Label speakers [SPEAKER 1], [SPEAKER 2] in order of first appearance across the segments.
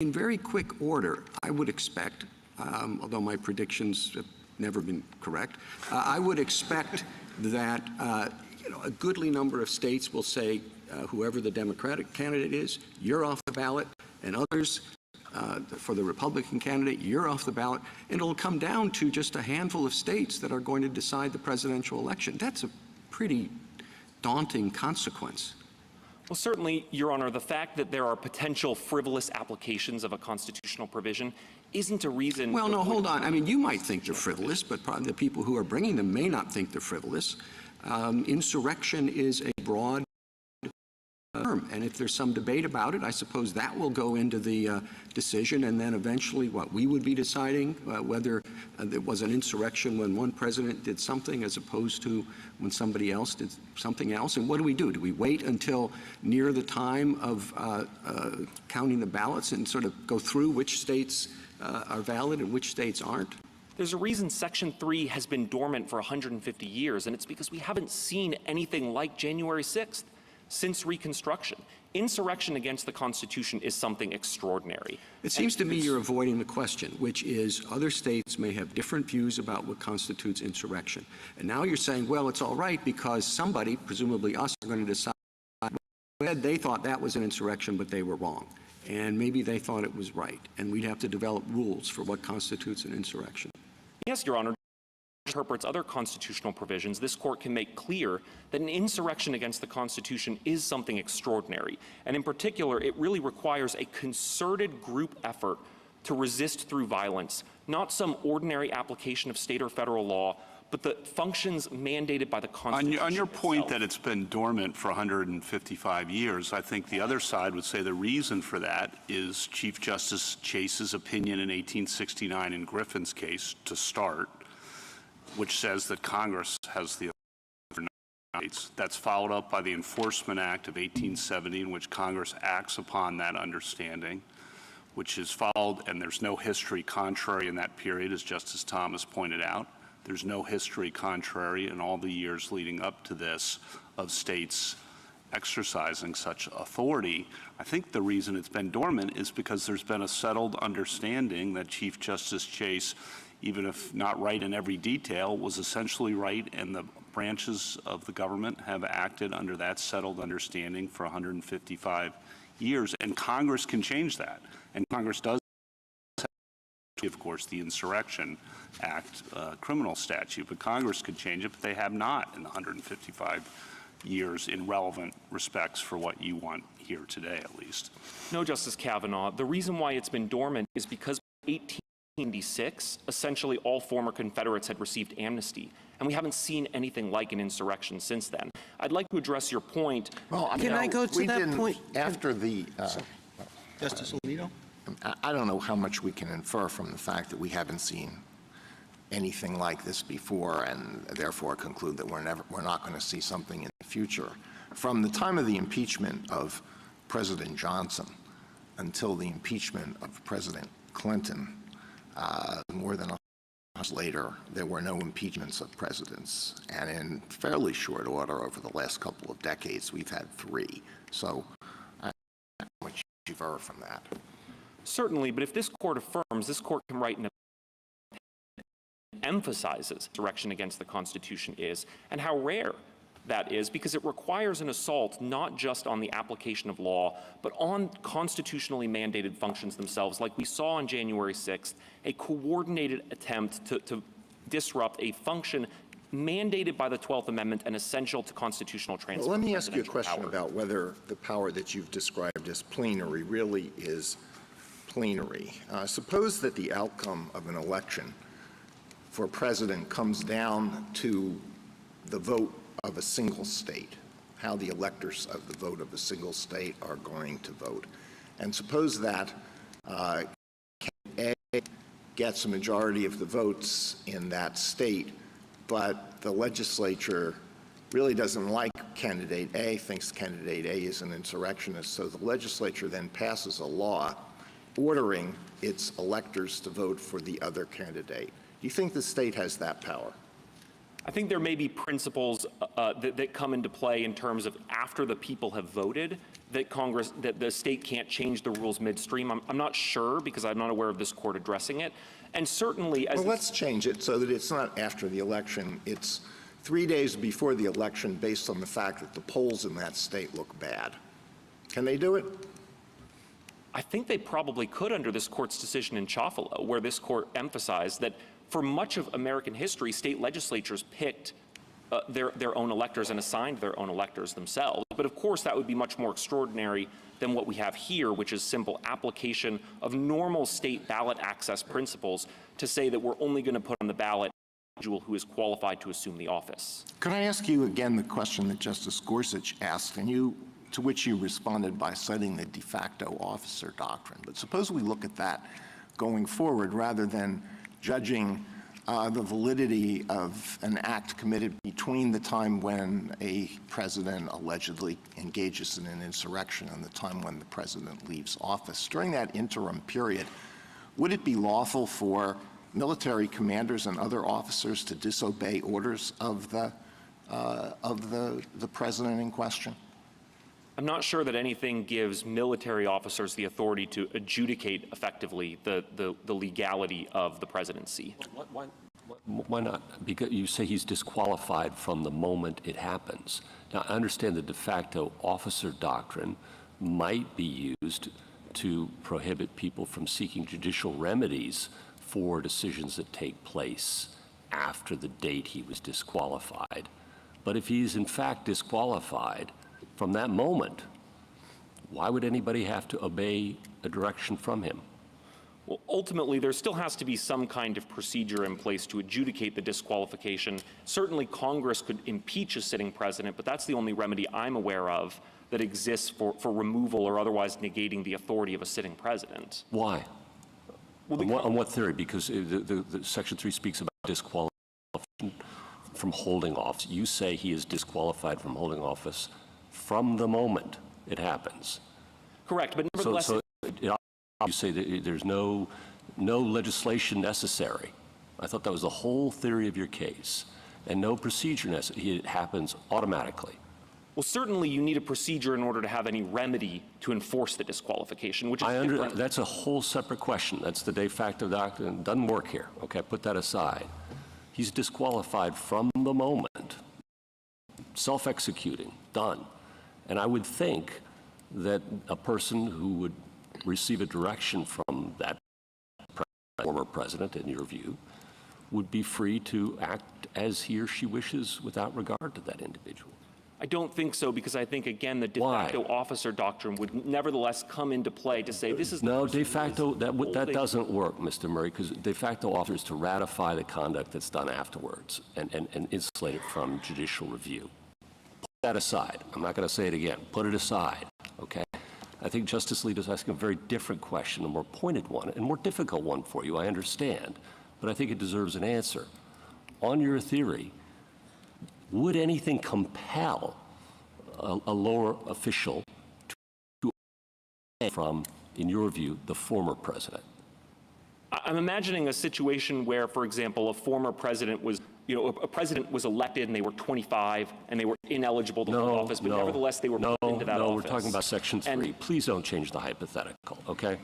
[SPEAKER 1] In very quick order, I would expect, although my predictions have never been correct, I would expect that a goodly number of states will say, whoever the Democratic candidate is, you're off the ballot, and others, for the Republican candidate, you're off the ballot, and it'll come down to just a handful of states that are going to decide the presidential election. That's a pretty daunting consequence.
[SPEAKER 2] Well, certainly, Your Honor, the fact that there are potential frivolous applications of a constitutional provision isn't a reason.
[SPEAKER 1] Well, no, hold on. I mean, you might think they're frivolous, but probably the people who are bringing them may not think they're frivolous. Insurrection is a broad term, and if there's some debate about it, I suppose that will go into the decision, and then eventually what we would be deciding whether there was an insurrection when one president did something as opposed to when somebody else did something else. And what do? Do we wait until near the time of counting the ballots and sort of go through which states are valid and which states aren't?
[SPEAKER 2] There's a reason Section 3 has been dormant for 150 years, and it's because we haven't seen anything like January 6th. Since Reconstruction. Insurrection against the Constitution is something extraordinary.
[SPEAKER 1] It seems to me you're avoiding the question, which is other states may have different views about what constitutes insurrection. And now you're saying, well, it's all right because somebody, presumably us, are going to decide they thought that was an insurrection, but they were wrong. And maybe they thought it was right. And we'd have to develop rules for what constitutes an insurrection.
[SPEAKER 2] Yes, Your Honor. Interprets other constitutional provisions, this court can make clear that an insurrection against the Constitution is something extraordinary. And in particular, it really requires a concerted group effort to resist through violence, not some ordinary application of state or federal law, but the functions mandated by the Constitution.
[SPEAKER 3] On your point that it's been dormant for 155 years, I think the other side would say the reason for that is Chief Justice Chase's opinion in 1869 in Griffin's case to start, which says that Congress has the authority. That's followed up by the Enforcement Act of 1870, in which Congress acts upon that understanding, which is followed, and there's no history contrary in that period, as Justice Thomas pointed out. There's no history contrary in all the years leading up to this of states exercising such authority. I think the reason it's been dormant is because there's been a settled understanding that Chief Justice Chase, even if not right in every detail, was essentially right, and the branches of the government have acted under that settled understanding for 155 years. And Congress can change that. And Congress does, of course, the Insurrection Act criminal statute, but Congress could change it, but they have not in the 155 years in relevant respects for what you want here today, at least.
[SPEAKER 2] No, Justice Kavanaugh. The reason why it's been dormant is because 1896, essentially all former Confederates had received amnesty, and we haven't seen anything like an insurrection since then. I'd like to address your point.
[SPEAKER 4] Well,
[SPEAKER 5] Can I go to that point?
[SPEAKER 4] After the,
[SPEAKER 5] Justice Alito?
[SPEAKER 4] I don't know how much we can infer from the fact that we haven't seen anything like this before, and therefore conclude that we're not going to see something in the future. From the time of the impeachment of President Johnson until the impeachment of President Clinton, more than a years later, there were no impeachments of presidents. And in fairly short order, over the last couple of decades, we've had 3. So I don't know how much you infer from that.
[SPEAKER 2] Certainly, but if this court affirms, this court can write an opinion that emphasizes insurrection against the Constitution is, and how rare that is, because it requires an assault not just on the application of law, but on constitutionally mandated functions themselves, like we saw on January 6th, a coordinated attempt to disrupt a function mandated by the 12th Amendment and essential to constitutional transfer.
[SPEAKER 4] Well, let me ask you a question about whether the power that you've described as plenary really is plenary. Suppose that the outcome of an election for president comes down to the vote of a single state, how the electors of the vote of a single state are going to vote. And suppose that candidate A gets a majority of the votes in that state, but the legislature really doesn't like candidate A, thinks candidate A is an insurrectionist, so the legislature then passes a law ordering its electors to vote for the other candidate. Do you think the state has that power?
[SPEAKER 2] I think there may be principles that come into play in terms of after the people have voted that the state can't change the rules midstream. I'm not sure because I'm not aware of this court addressing it. And certainly, as
[SPEAKER 4] well, let's change it so that it's not after the election. It's 3 days before the election based on the fact that the polls in that state look bad. Can they do it?
[SPEAKER 2] I think they probably could under this court's decision in Chafalo, where this court emphasized that for much of American history, state legislatures picked their own electors and assigned their own electors themselves. But of course, that would be much more extraordinary than what we have here, which is simple application of normal state ballot access principles to say that we're only going to put on the ballot an individual who is qualified to assume the office.
[SPEAKER 4] Could I ask you again the question that Justice Gorsuch asked, and to which you responded by citing the de facto officer doctrine? But suppose we look at that going forward rather than judging the validity of an act committed between the time when a president allegedly engages in an insurrection and the time when the president leaves office. During that interim period, would it be lawful for military commanders and other officers to disobey orders of the president in question?
[SPEAKER 2] I'm not sure that anything gives military officers the authority to adjudicate effectively the legality of the presidency.
[SPEAKER 6] Why not? Because you say he's disqualified from the moment it happens. Now, I understand the de facto officer doctrine might be used to prohibit people from seeking judicial remedies for decisions that take place after the date he was disqualified. But if he is in fact disqualified from that moment, why would anybody have to obey a direction from him?
[SPEAKER 2] Well, ultimately, there still has to be some kind of procedure in place to adjudicate the disqualification. Certainly, Congress could impeach a sitting president, but that's the only remedy I'm aware of that exists for removal or otherwise negating the authority of a sitting president.
[SPEAKER 6] Why?
[SPEAKER 2] Well,
[SPEAKER 6] on what theory? Because the Section 3 speaks about disqualification from holding office. You say he is disqualified from holding office from the moment it happens.
[SPEAKER 2] Correct, but nevertheless,
[SPEAKER 6] You say that there's no legislation necessary. I thought that was the whole theory of your case, and no procedure necessary. It happens automatically.
[SPEAKER 2] well, certainly you need a procedure in order to have any remedy to enforce the disqualification, which is different.
[SPEAKER 6] That's a whole separate question. That's the de facto doctrine. It doesn't work here. Okay, put that aside. He's disqualified from the moment, self-executing, done. And I would think that a person who would receive a direction from that former president, in your view, would be free to act as he or she wishes without regard to that individual.
[SPEAKER 2] I don't think so, because I think, again, the de facto officer doctrine would nevertheless come into play to say this is
[SPEAKER 6] no de facto. That doesn't work, Mr. Murray, because de facto offers to ratify the conduct that's done afterwards and insulate it from judicial review. Put that aside. I'm not going to say it again. Put it aside. Okay. I think Justice Alito's asking a very different question, a more pointed one, and more difficult one for you. I understand, but I think it deserves an answer. On your theory, would anything compel a lower official to from, in your view, the former president?
[SPEAKER 2] I'm imagining a situation where, for example, a former president was, a president was elected and they were 25 and they were ineligible to hold office, but nevertheless they were put into that office.
[SPEAKER 6] No, we're talking about Section 3. Please don't change the hypothetical, okay?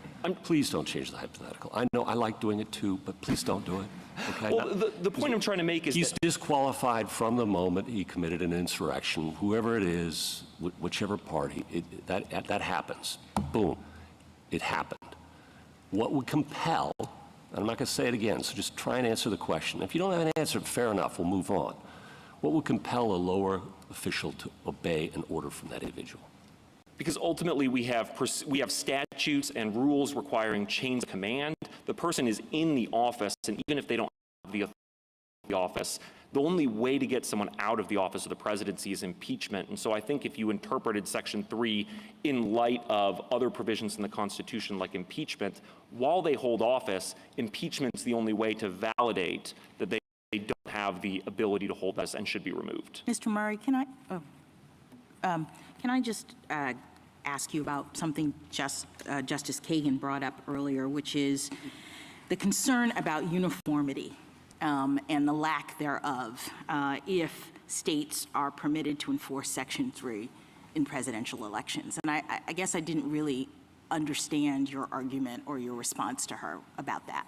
[SPEAKER 6] Please don't change the hypothetical. I know I like doing it too, but please don't do it, okay?
[SPEAKER 2] Well, the point I'm trying to make is
[SPEAKER 6] he's disqualified from the moment he committed an insurrection, whoever it is, whichever party, that happens. Boom, it happened. What would compel, and I'm not going to say it again, so just try and answer the question. If you don't have an answer, fair enough, we'll move on. What would compel a lower official to obey an order from that individual?
[SPEAKER 2] Because ultimately we have statutes and rules requiring chains of command. The person is in the office, and even if they don't have the authority of the office, the only way to get someone out of the office of the presidency is impeachment. And so I think if you interpreted Section 3 in light of other provisions in the Constitution like impeachment, while they hold office, impeachment is the only way to validate that they don't have the ability to hold office and should be removed.
[SPEAKER 7] Mr. Murray, can I just ask you about something Justice Kagan brought up earlier, which is the concern about uniformity and the lack thereof if states are permitted to enforce Section 3 in presidential elections. And I guess I didn't really understand your argument or your response to her about that.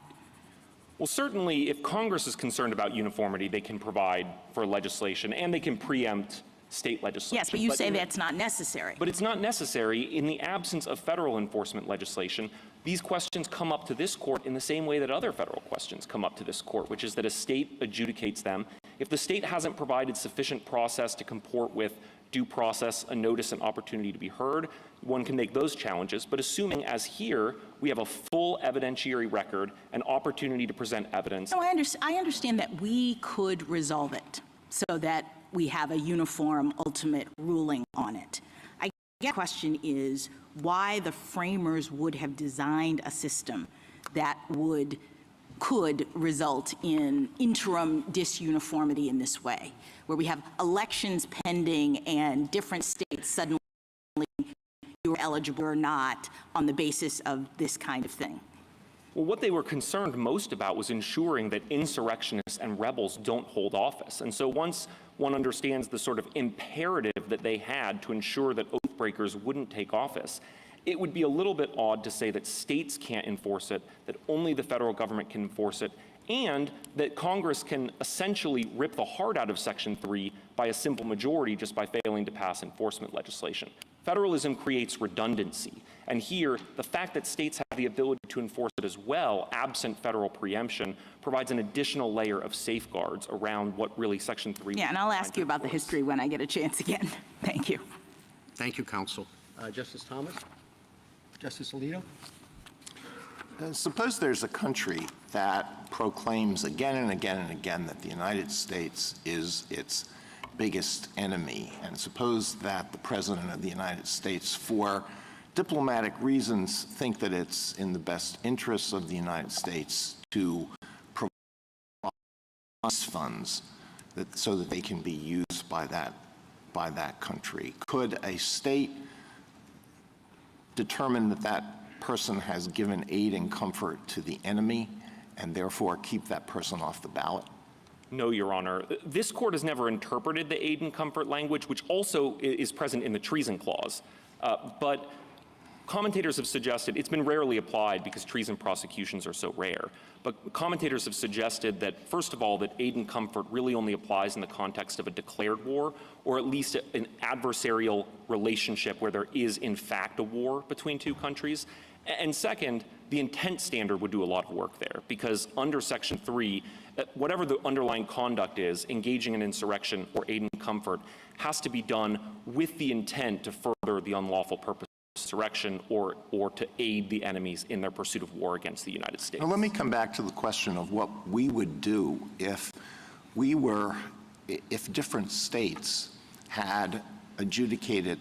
[SPEAKER 2] Well, certainly, if Congress is concerned about uniformity, they can provide for legislation and they can preempt state legislation.
[SPEAKER 7] Yes, but you say that's not necessary.
[SPEAKER 2] But it's not necessary. In the absence of federal enforcement legislation, these questions come up to this court in the same way that other federal questions come up to this court, which is that a state adjudicates them. If the state hasn't provided sufficient process to comport with due process, a notice, and opportunity to be heard, one can make those challenges. But assuming, as here, we have a full evidentiary record, an opportunity to present evidence.
[SPEAKER 7] No, I understand that we could resolve it so that we have a uniform ultimate ruling on it. I guess the question is why the framers would have designed a system that could result in interim disuniformity in this way, where we have elections pending and different states suddenly you're eligible or not on the basis of this kind of thing.
[SPEAKER 2] Well, what they were concerned most about was ensuring that insurrectionists and rebels don't hold office. And so once one understands the sort of imperative that they had to ensure that oath breakers wouldn't take office, it would be a little bit odd to say that states can't enforce it, that only the federal government can enforce it, and that Congress can essentially rip the heart out of Section 3 by a simple majority just by failing to pass enforcement legislation. Federalism creates redundancy, and here, the fact that states have the ability to enforce it as well, absent federal preemption, provides an additional layer of safeguards around what really Section 3.
[SPEAKER 7] Yeah, and I'll ask you about the history when I get a chance again. Thank you.
[SPEAKER 1] Thank you, counsel.
[SPEAKER 5] Justice Thomas? Justice Alito?
[SPEAKER 4] Suppose there's a country that proclaims again and again and again that the United States is its biggest enemy, and suppose that the President of the United States, for diplomatic reasons, think that it's in the best interests of the United States to provide funds so that they can be used by that country. Could a state determine that that person has given aid and comfort to the enemy and therefore keep that person off the ballot?
[SPEAKER 2] No, Your Honor. This court has never interpreted the aid and comfort language, which also is present in the treason clause. But commentators have suggested, it's been rarely applied because treason prosecutions are so rare, but commentators have suggested that, first of all, that aid and comfort really only applies in the context of a declared war, or at least an adversarial relationship where there is, in fact, a war between two countries. And second, the intent standard would do a lot of work there, because under Section 3, whatever the underlying conduct is, engaging in insurrection or aid and comfort has to be done with the intent to further the unlawful purpose of insurrection or to aid the enemies in their pursuit of war against the United States.
[SPEAKER 4] Now, let me come back to the question of what we would do if different states had adjudicated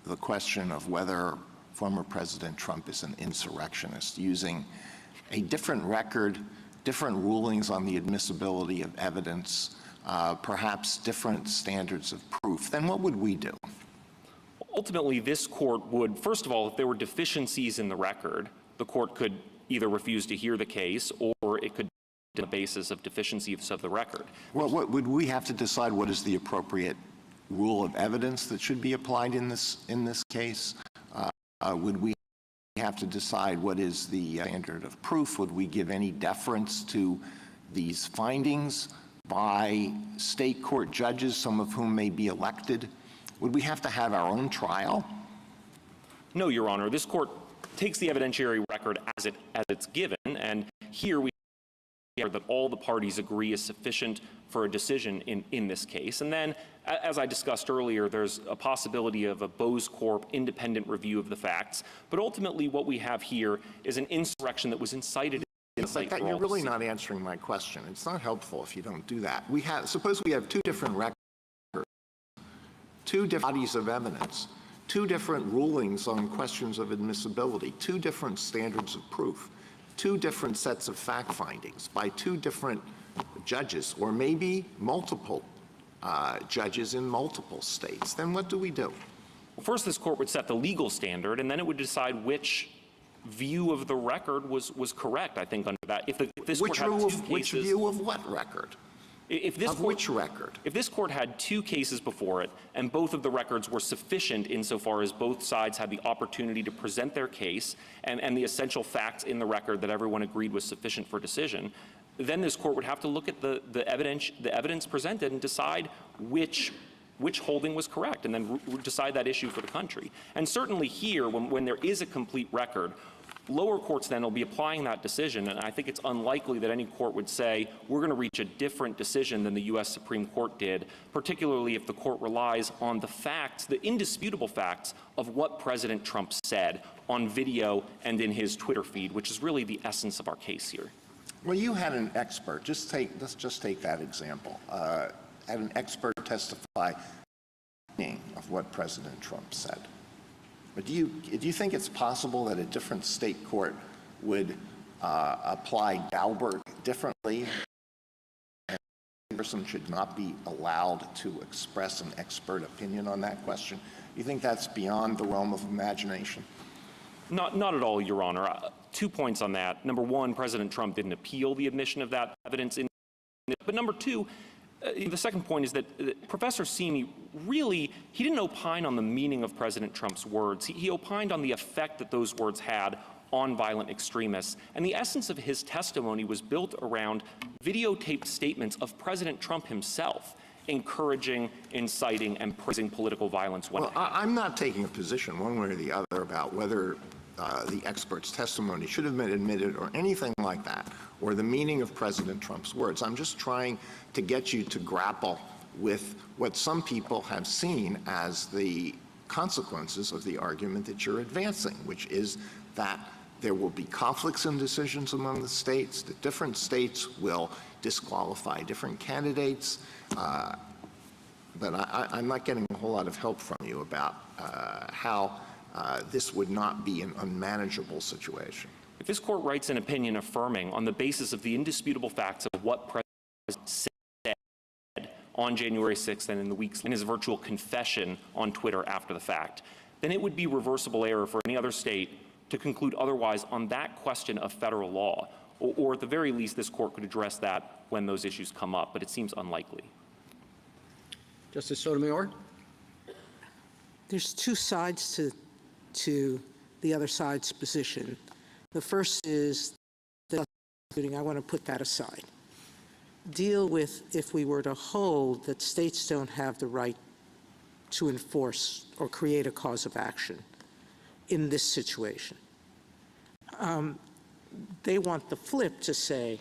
[SPEAKER 4] the question of whether former President Trump is an insurrectionist using a different record, different rulings on the admissibility of evidence, perhaps different standards of proof. Then what would we do?
[SPEAKER 2] Ultimately, this court would, first of all, if there were deficiencies in the record, the court could either refuse to hear the case or it could on the basis of deficiencies of the record.
[SPEAKER 4] Well, would we have to decide what is the appropriate rule of evidence that should be applied in this case? Would we have to decide what is the standard of proof? Would we give any deference to these findings by state court judges, some of whom may be elected? Would we have to have our own trial?
[SPEAKER 2] No, Your Honor. This court takes the evidentiary record as it's given, and here we hear that all the parties agree is sufficient for a decision in this case. And then, as I discussed earlier, there's a possibility of a Bose Corp independent review of the facts. But ultimately, what we have here is an insurrection that was incited.
[SPEAKER 4] You're really not answering my question. It's not helpful if you don't do that. Suppose we have two different records, two different bodies of evidence, two different rulings on questions of admissibility, two different standards of proof, two different sets of fact findings by two different judges, or maybe multiple judges in multiple states. Then what do we do?
[SPEAKER 2] Well, first, this court would set the legal standard, and then it would decide which view of the record was correct, I think, under that. If this court
[SPEAKER 4] Which
[SPEAKER 2] had
[SPEAKER 4] view
[SPEAKER 2] two
[SPEAKER 4] of, which
[SPEAKER 2] cases,
[SPEAKER 4] view of what record?
[SPEAKER 2] if this
[SPEAKER 4] Of
[SPEAKER 2] court,
[SPEAKER 4] which record?
[SPEAKER 2] if this court had two cases before it, and both of the records were sufficient insofar as both sides had the opportunity to present their case and the essential facts in the record that everyone agreed was sufficient for decision, then this court would have to look at the evidence presented and decide which holding was correct, and then decide that issue for the country. And certainly here, when there is a complete record, lower courts then will be applying that decision, and I think it's unlikely that any court would say, we're going to reach a different decision than the U.S. Supreme Court did, particularly if the court relies on the facts, the indisputable facts of what President Trump said on video and in his Twitter feed, which is really the essence of our case here.
[SPEAKER 4] Well, you had an expert, let's just take that example, had an expert testify of what President Trump said. But do you think it's possible that a different state court would apply Daubert differently, and a person should not be allowed to express an expert opinion on that question? Do you think that's beyond the realm of imagination?
[SPEAKER 2] Not at all, Your Honor. 2 points on that. Number one, President Trump didn't appeal the admission of that evidence. But number two, the second point is that Professor Simi really, he didn't opine on the meaning of President Trump's words. He opined on the effect that those words had on violent extremists. And the essence of his testimony was built around videotaped statements of President Trump himself, encouraging, inciting, and praising political violence.
[SPEAKER 4] Well, I'm not taking a position one way or the other about whether the expert's testimony should have been admitted or anything like that, or the meaning of President Trump's words. I'm just trying to get you to grapple with what some people have seen as the consequences of the argument that you're advancing, which is that there will be conflicts in decisions among the states, that different states will disqualify different candidates. But I'm not getting a whole lot of help from you about how this would not be an unmanageable situation.
[SPEAKER 2] If this court writes an opinion affirming on the basis of the indisputable facts of what President said on January 6th and in the weeks in his virtual confession on Twitter after the fact, then it would be reversible error for any other state to conclude otherwise on that question of federal law, or at the very least, this court could address that when those issues come up, but it seems unlikely.
[SPEAKER 5] Justice Sotomayor?
[SPEAKER 8] There's two sides to the other side's position. The first is that I want to put that aside. Deal with if we were to hold that states don't have the right to enforce or create a cause of action in this situation. They want the flip to say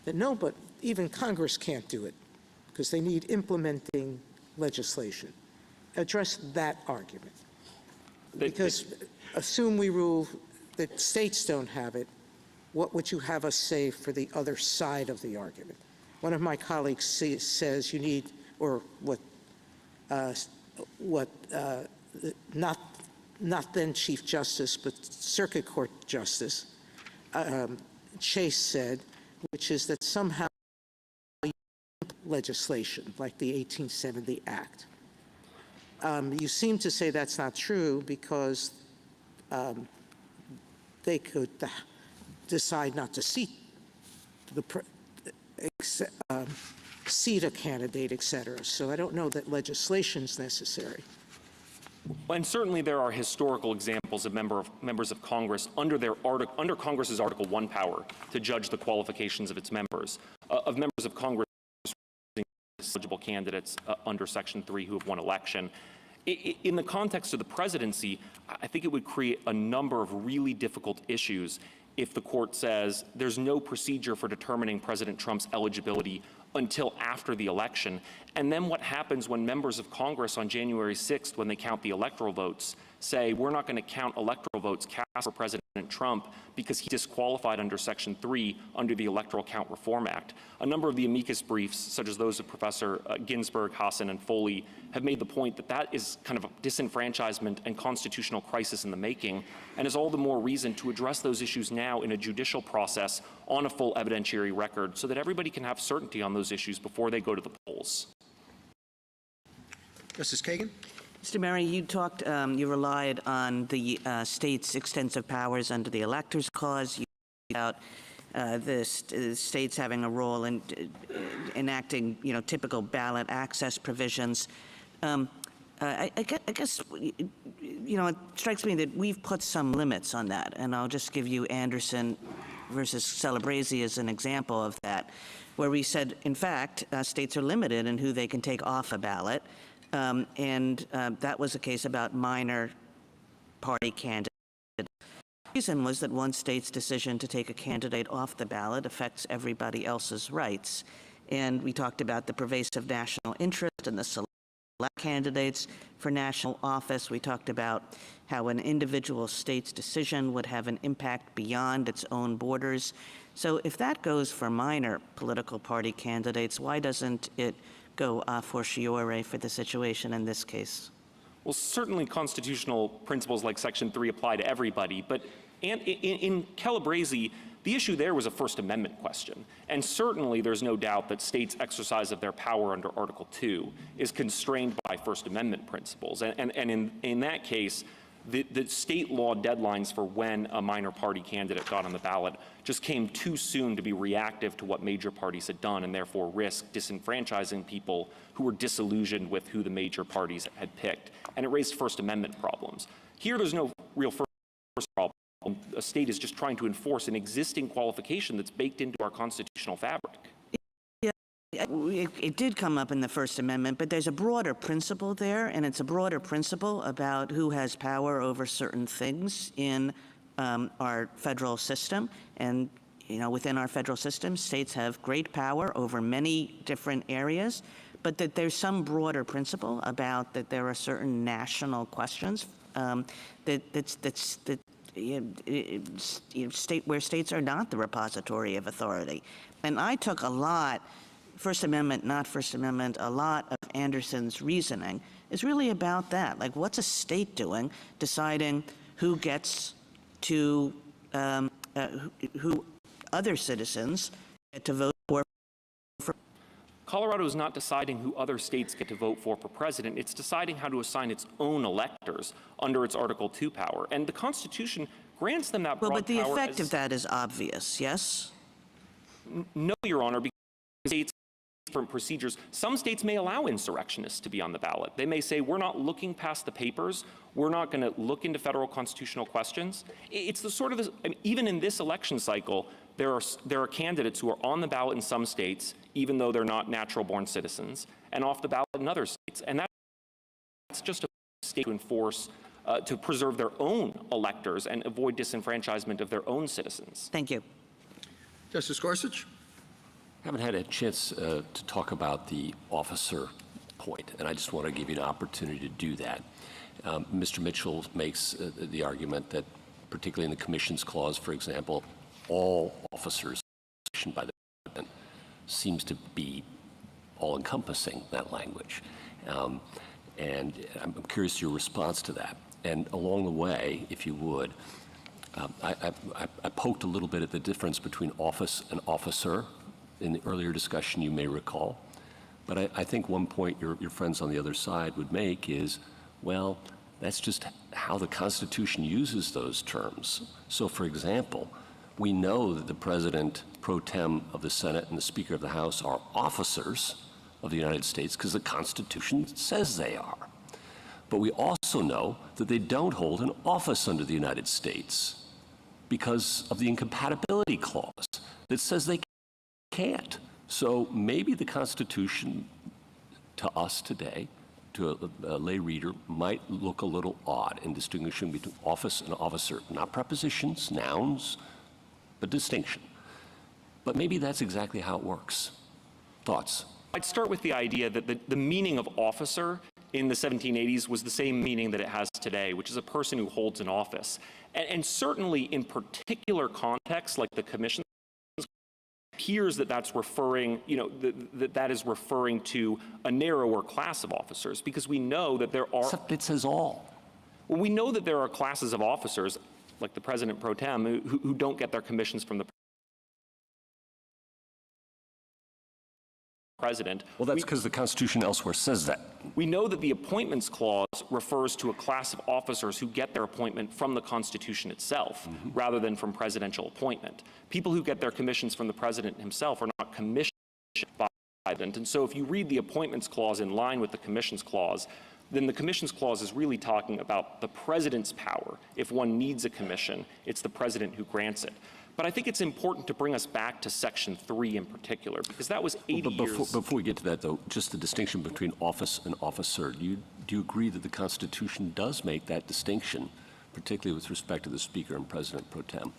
[SPEAKER 8] that no, but even Congress can't do it because they need implementing legislation. Address that argument. Because assume we rule that states don't have it, what would you have us say for the other side of the argument? One of my colleagues says you need, or not then Chief Justice, but Circuit Court Justice Chase said, which is that somehow legislation like the 1870 Act. You seem to say that's not true because they could decide not to seat a candidate, et cetera. So I don't know that legislation's necessary.
[SPEAKER 2] And certainly there are historical examples of members of Congress under Congress's Article 1 power to judge the qualifications of its members, of members of Congress eligible candidates under Section 3 who have won election. In the context of the presidency, I think it would create a number of really difficult issues if the court says there's no procedure for determining President Trump's eligibility until after the election. And then what happens when members of Congress on January 6th, when they count the electoral votes, say we're not going to count electoral votes cast for President Trump because he disqualified under Section 3 under the Electoral Count Reform Act. A number of the amicus briefs, such as those of Professor Ginsburg, Hassan, and Foley, have made the point that that is kind of a disenfranchisement and constitutional crisis in the making, and is all the more reason to address those issues now in a judicial process on a full evidentiary record so that everybody can have certainty on those issues before they go to the polls.
[SPEAKER 5] Justice Kagan?
[SPEAKER 9] Mr. Murray, you relied on the state's extensive powers under the Electors Clause. You talked about the states having a role in enacting, typical ballot access provisions. I guess, it strikes me that we've put some limits on that, and I'll just give you Anderson versus Celebrezzi as an example of that, where we said, in fact, states are limited in who they can take off a ballot, and that was a case about minor party candidates. The reason was that one state's decision to take a candidate off the ballot affects everybody else's rights, and we talked about the pervasive national interest and the select candidates for national office. We talked about how an individual state's decision would have an impact beyond its own borders. So if that goes for minor political party candidates, why doesn't it go a fortiori for the situation in this case?
[SPEAKER 2] Well, certainly constitutional principles like Section 3 apply to everybody, but in Celebrezzi, the issue there was a First Amendment question. And certainly there's no doubt that states' exercise of their power under Article 2 is constrained by First Amendment principles. And in that case, the state law deadlines for when a minor party candidate got on the ballot just came too soon to be reactive to what major parties had done and therefore risk disenfranchising people who were disillusioned with who the major parties had picked. And it raised First Amendment problems. Here, there's no real First problem. A state is just trying to enforce an existing qualification that's baked into our constitutional fabric.
[SPEAKER 9] Yeah, it did come up in the First Amendment, but there's a broader principle there, and it's a broader principle about who has power over certain things in our federal system. And, within our federal system, states have great power over many different areas, but that there's some broader principle about that there are certain national questions where states are not the repository of authority. And I took a lot, First Amendment, not First Amendment, a lot of Anderson's reasoning is really about that. Like, what's a state doing deciding who gets to, who other citizens get to vote for?
[SPEAKER 2] Colorado is not deciding who other states get to vote for president. It's deciding how to assign its own electors under its Article 2 power. And the Constitution grants them that broad power.
[SPEAKER 9] Well, but the effect of that is obvious, yes?
[SPEAKER 2] No, Your Honor, because states have different procedures. Some states may allow insurrectionists to be on the ballot. They may say, we're not looking past the papers. We're not going to look into federal constitutional questions. It's the sort of, even in this election cycle, there are candidates who are on the ballot in some states, even though they're not natural-born citizens, and off the ballot in other states. And that's just a state to enforce, to preserve their own electors and avoid disenfranchisement of their own citizens.
[SPEAKER 9] Thank you.
[SPEAKER 5] Justice Gorsuch?
[SPEAKER 6] I haven't had a chance to talk about the officer point, and I just want to give you an opportunity to do that. Mr. Mitchell makes the argument that, particularly in the Commission's Clause, for example, all officers by the president seems to be all-encompassing, that language. And I'm curious your response to that. And along the way, if you would, I poked a little bit at the difference between office and officer in the earlier discussion, you may recall. But I think one point your friends on the other side would make is, well, that's just how the Constitution uses those terms. So, for example, we know that the President pro tem of the Senate and the Speaker of the House are officers of the United States because the Constitution says they are. But we also know that they don't hold an office under the United States because of the incompatibility clause that says they can't. So maybe the Constitution to us today, to a lay reader, might look a little odd in distinguishing between office and officer, not prepositions, nouns, but distinction. But maybe that's exactly how it works. Thoughts?
[SPEAKER 2] I'd start with the idea that the meaning of officer in the 1780s was the same meaning that it has today, which is a person who holds an office. And certainly in particular contexts like the commission, it appears that that's referring, that is referring to a narrower class of officers, because we know that there are—
[SPEAKER 6] Except it says all.
[SPEAKER 2] Well, we know that there are classes of officers, like the President pro tem, who don't get their commissions from the president.
[SPEAKER 6] Well, that's because the Constitution elsewhere says that.
[SPEAKER 2] We know that the Appointments Clause refers to a class of officers who get their appointment from the Constitution itself, rather than from presidential appointment. People who get their commissions from the president himself are not commissioned by the president. And so if you read the Appointments Clause in line with the Commissions Clause, then the Commissions Clause is really talking about the president's power. If one needs a commission, it's the president who grants it. But I think it's important to bring us back to Section 3 in particular, because that was 80 years.
[SPEAKER 6] Before we get to that, though, just the distinction between office and officer, do you agree that the Constitution does make that distinction, particularly with respect to the Speaker and President pro tem?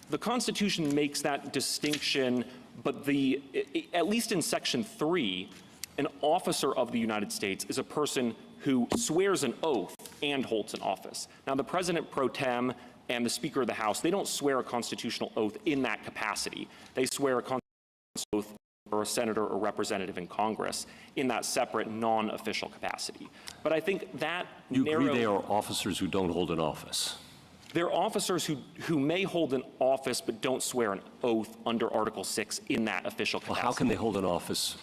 [SPEAKER 2] The Constitution makes that distinction, but at least in Section 3, an officer of the United States is a person who swears an oath and holds an office. Now, the President pro tem and the Speaker of the House, they don't swear a constitutional oath in that capacity. They swear a constitutional oath or a senator or representative in Congress in that separate non-official capacity. But I think that
[SPEAKER 6] You agree they are officers who don't hold an office?
[SPEAKER 2] They're officers who may hold an office but don't swear an oath under Article 6 in that official capacity.
[SPEAKER 6] Well, how can they hold an office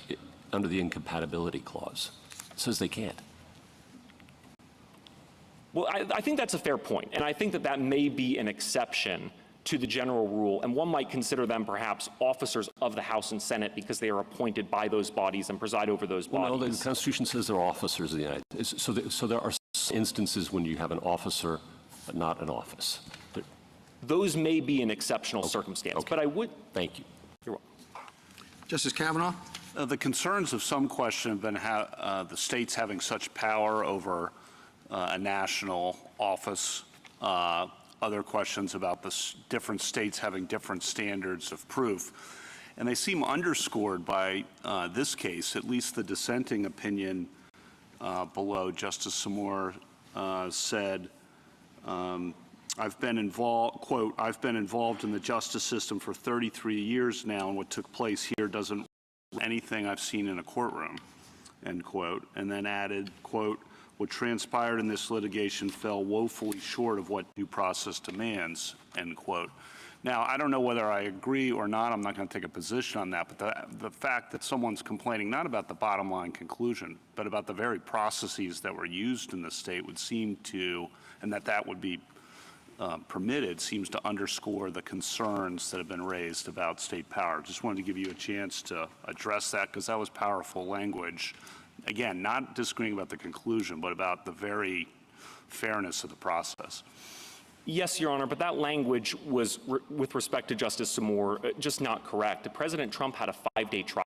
[SPEAKER 6] under the incompatibility clause? It says they can't.
[SPEAKER 2] Well, I think that's a fair point, and I think that that may be an exception to the general rule, and one might consider them perhaps officers of the House and Senate because they are appointed by those bodies and preside over those bodies.
[SPEAKER 6] Well, the Constitution says they're officers of the United States. So there are instances when you have an officer but not an office. But
[SPEAKER 2] those may be an exceptional circumstance, but I would...
[SPEAKER 6] Thank you.
[SPEAKER 2] You're welcome.
[SPEAKER 5] Justice Kavanaugh?
[SPEAKER 3] The concerns of some question have been the states having such power over a national office, other questions about the different states having different standards of proof. And they seem underscored by this case, at least the dissenting opinion below. Justice Sotomayor said, I've been involved, quote, I've been involved in the justice system for 33 years now, and what took place here doesn't anything I've seen in a courtroom, end quote, and then added, quote, what transpired in this litigation fell woefully short of what due process demands, end quote. Now, I don't know whether I agree or not. I'm not going to take a position on that, but the fact that someone's complaining not about the bottom line conclusion, but about the very processes that were used in the state would seem to, and that would be permitted, seems to underscore the concerns that have been raised about state power. Just wanted to give you a chance to address that because that was powerful language. Again, not disagreeing about the conclusion, but about the very fairness of the process.
[SPEAKER 2] Yes, Your Honor, but that language was, with respect to Justice Sotomayor, just not correct. President Trump had a 5-day trial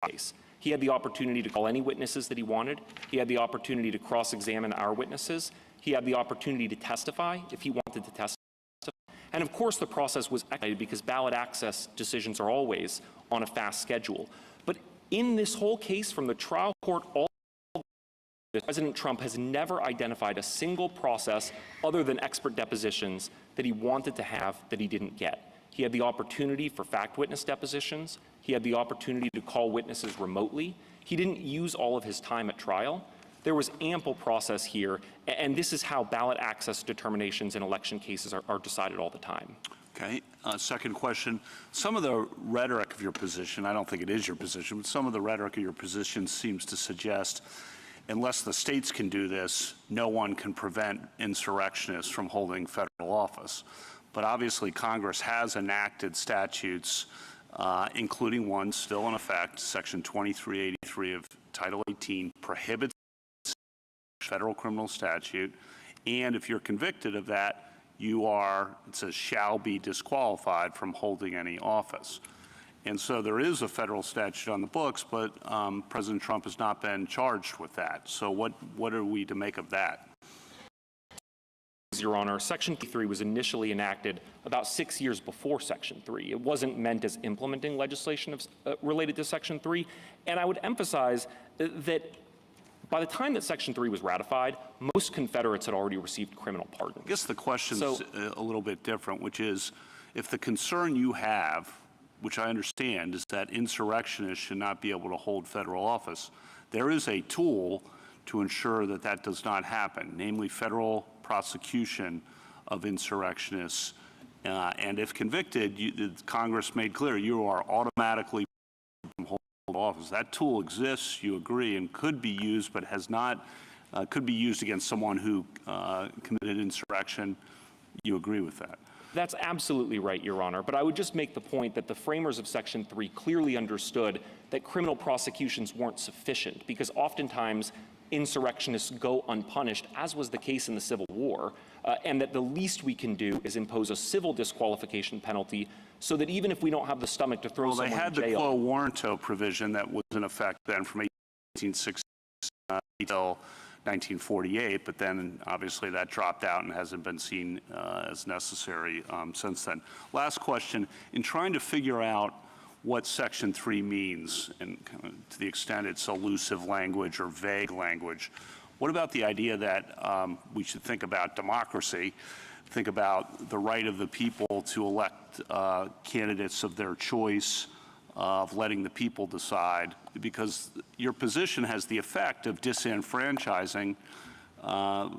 [SPEAKER 2] case. He had the opportunity to call any witnesses that he wanted. He had the opportunity to cross-examine our witnesses. He had the opportunity to testify if he wanted to testify. And of course, the process was expedited because ballot access decisions are always on a fast schedule. But in this whole case, from the trial court all President Trump has never identified a single process other than expert depositions that he wanted to have that he didn't get. He had the opportunity for fact witness depositions. He had the opportunity to call witnesses remotely. He didn't use all of his time at trial. There was ample process here, and this is how ballot access determinations in election cases are decided all the time.
[SPEAKER 3] Okay. Second question. Some of the rhetoric of your position, I don't think it is your position, but some of the rhetoric of your position seems to suggest unless the states can do this, no one can prevent insurrectionists from holding federal office. But obviously, Congress has enacted statutes, including one still in effect, Section 2383 of Title 18, prohibits federal criminal statute, and if you're convicted of that, you are, it says, shall be disqualified from holding any office. And so there is a federal statute on the books, but President Trump has not been charged with that. So what are we to make of that?
[SPEAKER 2] Your Honor, Section 3 was initially enacted about 6 years before Section 3. It wasn't meant as implementing legislation related to Section 3. And I would emphasize that by the time that Section 3 was ratified, most Confederates had already received criminal pardons.
[SPEAKER 3] I guess the question's a little bit different, which is if the concern you have, which I understand, is that insurrectionists should not be able to hold federal office, there is a tool to ensure that that does not happen, namely federal prosecution of insurrectionists. And if convicted, Congress made clear you are automatically from office. That tool exists, you agree, and could be used, but has not, could be used against someone who committed insurrection. You agree with that?
[SPEAKER 2] That's absolutely right, Your Honor. But I would just make the point that the framers of Section 3 clearly understood that criminal prosecutions weren't sufficient, because oftentimes insurrectionists go unpunished, as was the case in the Civil War, and that the least we can do is impose a civil disqualification penalty so that even if we don't have the stomach to throw someone in jail.
[SPEAKER 3] Well, they had the quo warranto provision that was in effect then from 1860 until 1948, but then obviously that dropped out and hasn't been seen as necessary since then. Last question, in trying to figure out what Section 3 means, and to the extent it's elusive language or vague language, what about the idea that we should think about democracy, think about the right of the people to elect candidates of their choice, of letting the people decide, because your position has the effect of disenfranchising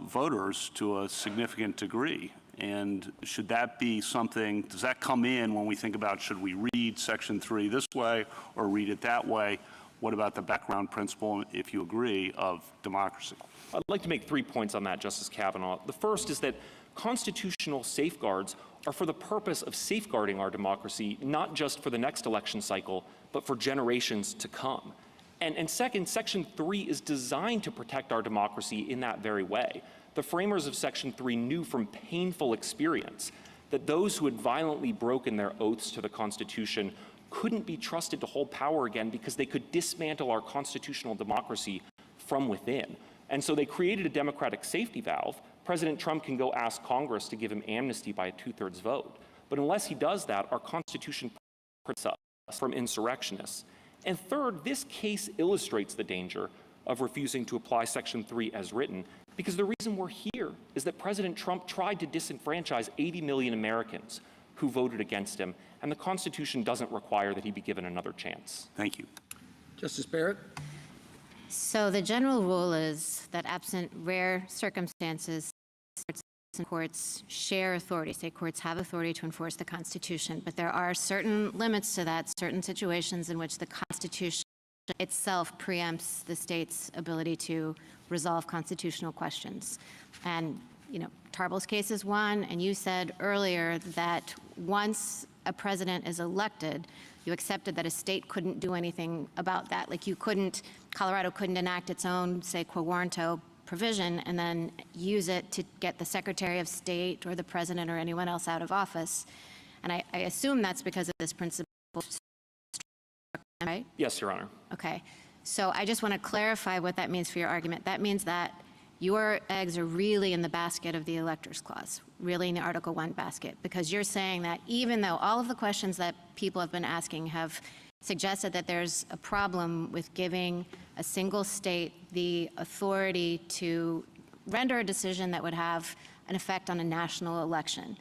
[SPEAKER 3] voters to a significant degree. And should that be something, does that come in when we think about should we read Section 3 this way or read it that way? What about the background principle, if you agree, of democracy?
[SPEAKER 2] I'd like to make 3 points on that, Justice Kavanaugh. The first is that constitutional safeguards are for the purpose of safeguarding our democracy, not just for the next election cycle, but for generations to come. And second, Section 3 is designed to protect our democracy in that very way. The framers of Section 3 knew from painful experience that those who had violently broken their oaths to the Constitution couldn't be trusted to hold power again because they could dismantle our constitutional democracy from within. And so they created a democratic safety valve. President Trump can go ask Congress to give him amnesty by a 2/3 vote. But unless he does that, our Constitution protects us from insurrectionists. And third, this case illustrates the danger of refusing to apply Section 3 as written, because the reason we're here is that President Trump tried to disenfranchise 80 million Americans who voted against him, and the Constitution doesn't require that he be given another chance.
[SPEAKER 3] Thank you.
[SPEAKER 5] Justice Barrett?
[SPEAKER 10] So the general rule is that absent rare circumstances, courts share authority. State courts have authority to enforce the Constitution, but there are certain limits to that, certain situations in which the Constitution itself preempts the state's ability to resolve constitutional questions. And, you know, Tarbell's case is one, and you said earlier that once a president is elected, you accepted that a state couldn't do anything about that. Like Colorado couldn't enact its own, say, quo warranto provision and then use it to get the Secretary of State or the President or anyone else out of office. And I assume that's because of this principle, right?
[SPEAKER 2] Yes, Your Honor.
[SPEAKER 10] Okay. So I just want to clarify what that means for your argument. That means that your eggs are really in the basket of the Electors Clause, really in the Article 1 basket, because you're saying that even though all of the questions that people have been asking have suggested that there's a problem with giving a single state the authority to render a decision that would have an effect on a national election.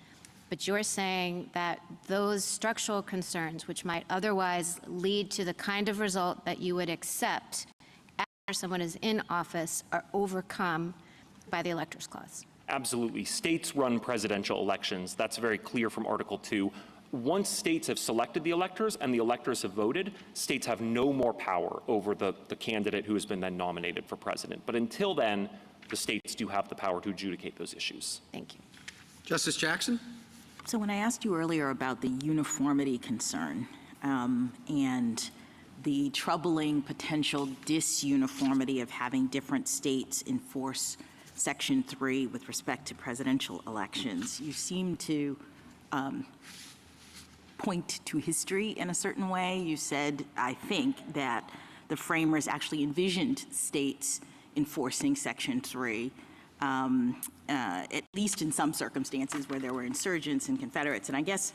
[SPEAKER 10] But you're saying that those structural concerns, which might otherwise lead to the kind of result that you would accept after someone is in office, are overcome by the Electors Clause.
[SPEAKER 2] Absolutely. States run presidential elections. That's very clear from Article 2. Once states have selected the electors and the electors have voted, states have no more power over the candidate who has been then nominated for president. But until then, the states do have the power to adjudicate those issues.
[SPEAKER 10] Thank you.
[SPEAKER 5] Justice Jackson?
[SPEAKER 7] So when I asked you earlier about the uniformity concern and the troubling potential disuniformity of having different states enforce Section 3 with respect to presidential elections, you seem to point to history in a certain way. You said, I think, that the framers actually envisioned states enforcing Section 3, at least in some circumstances where there were insurgents and Confederates. And I guess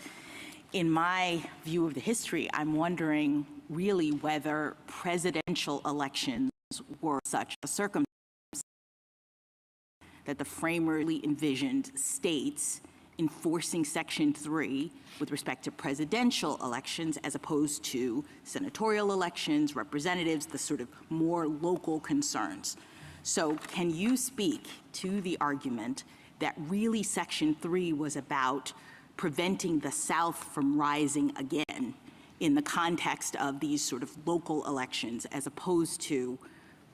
[SPEAKER 7] in my view of the history, I'm wondering really whether presidential elections were such a circumstance that the framers really envisioned states enforcing Section 3 with respect to presidential elections as opposed to senatorial elections, representatives, the sort of more local concerns. So can you speak to the argument that really Section 3 was about preventing the South from rising again in the context of these sort of local elections as opposed to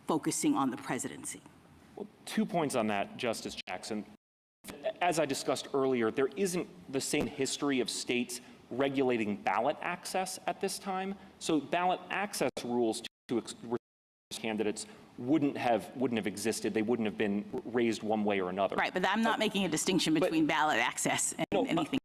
[SPEAKER 7] focusing on the presidency?
[SPEAKER 2] Well, 2 points on that, Justice Jackson. As I discussed earlier, there isn't the same history of states regulating ballot access at this time. So ballot access rules to candidates wouldn't have existed. They wouldn't have been raised one way or another.
[SPEAKER 7] Right, but I'm not making a distinction between ballot access and anything